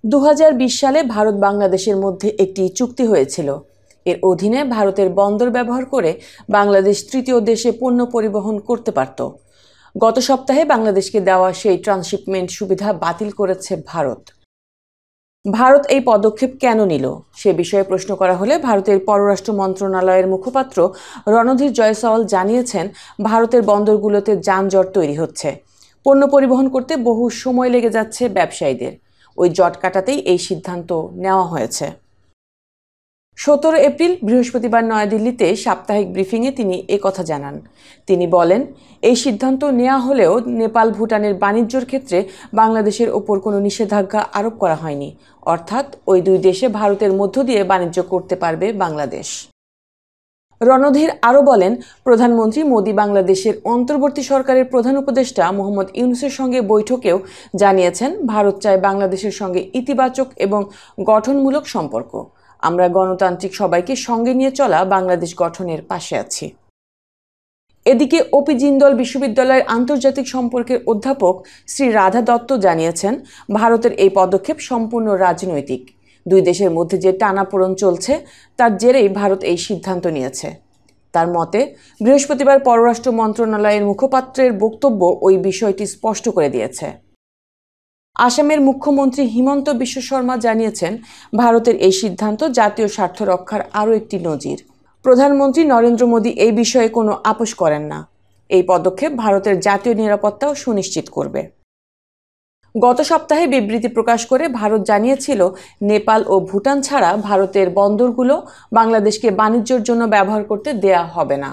2020 সালে ভারত বাংলাদেশের মধ্যে একটি চুক্তি হয়েছিল। এর অধীনে ভারতের বন্দর ব্যবহার করে বাংলাদেশ তৃতীয় দেশে পণ্য পরিবহন করতে পারত। গত সপ্তাহে বাংলাদেশকে দেওয়া সেই ট্রান্সশিপমেন্ট সুবিধা বাতিল করেছে ভারত। ভারত এই পদক্ষেপ কেন নিল সে বিষয়ে প্রশ্ন করা হলে ভারতের পররাষ্ট্র মন্ত্রণালয়ের মুখপাত্র রণধীর জয়সওয়াল জানিয়েছেন, ভারতের বন্দরগুলোতে যানজট তৈরি হচ্ছে। পণ্য পরিবহন করতে বহু সময় লেগে যাচ্ছে ব্যবসায়ীদের। ওই জট কাটাতেই এই সিদ্ধান্ত নেওয়া হয়েছে। 17 এপ্রিল বৃহস্পতিবার নয়াদিল্লিতে সাপ্তাহিক ব্রিফিংয়ে তিনি একথা জানান। তিনি বলেন, এই সিদ্ধান্ত নেওয়া হলেও নেপাল ভুটানের বাণিজ্যের ক্ষেত্রে বাংলাদেশের ওপর কোনো নিষেধাজ্ঞা আরোপ করা হয়নি। অর্থাৎ ওই দুই দেশে ভারতের মধ্য দিয়ে বাণিজ্য করতে পারবে বাংলাদেশ। রণধীর আরও বলেন, প্রধানমন্ত্রী মোদি বাংলাদেশের অন্তর্বর্তী সরকারের প্রধান উপদেষ্টা মোহাম্মদ ইউনূসের সঙ্গে বৈঠকেও জানিয়েছেন, ভারত চায় বাংলাদেশের সঙ্গে ইতিবাচক এবং গঠনমূলক সম্পর্ক। আমরা গণতান্ত্রিক সবাইকে সঙ্গে নিয়ে চলা বাংলাদেশ গঠনের পাশে আছি। এদিকে ওপি জিন্দল বিশ্ববিদ্যালয়ের আন্তর্জাতিক সম্পর্কের অধ্যাপক শ্রী রাধা দত্ত জানিয়েছেন, ভারতের এই পদক্ষেপ সম্পূর্ণ রাজনৈতিক। দুই দেশের মধ্যে যে টানাপোড়েন চলছে তার জেরেই ভারত এই সিদ্ধান্ত নিয়েছে। তার মতে, বৃহস্পতিবার পররাষ্ট্র মন্ত্রণালয়ের মুখপাত্রের বক্তব্য ওই বিষয়টি স্পষ্ট করে দিয়েছে। আসামের মুখ্যমন্ত্রী হিমন্ত বিশ্ব শর্মা জানিয়েছেন, ভারতের এই সিদ্ধান্ত জাতীয় স্বার্থ রক্ষার আরও একটি নজির। প্রধানমন্ত্রী নরেন্দ্র মোদী এই বিষয়ে কোনো আপোষ করেন না। এই পদক্ষেপ ভারতের জাতীয় নিরাপত্তাও সুনিশ্চিত করবে। গত সপ্তাহে বিবৃতি প্রকাশ করে ভারত জানিয়েছিল, নেপাল ও ভুটান ছাড়া ভারতের বন্দরগুলো বাংলাদেশকে বাণিজ্যের জন্য ব্যবহার করতে দেয়া হবে না।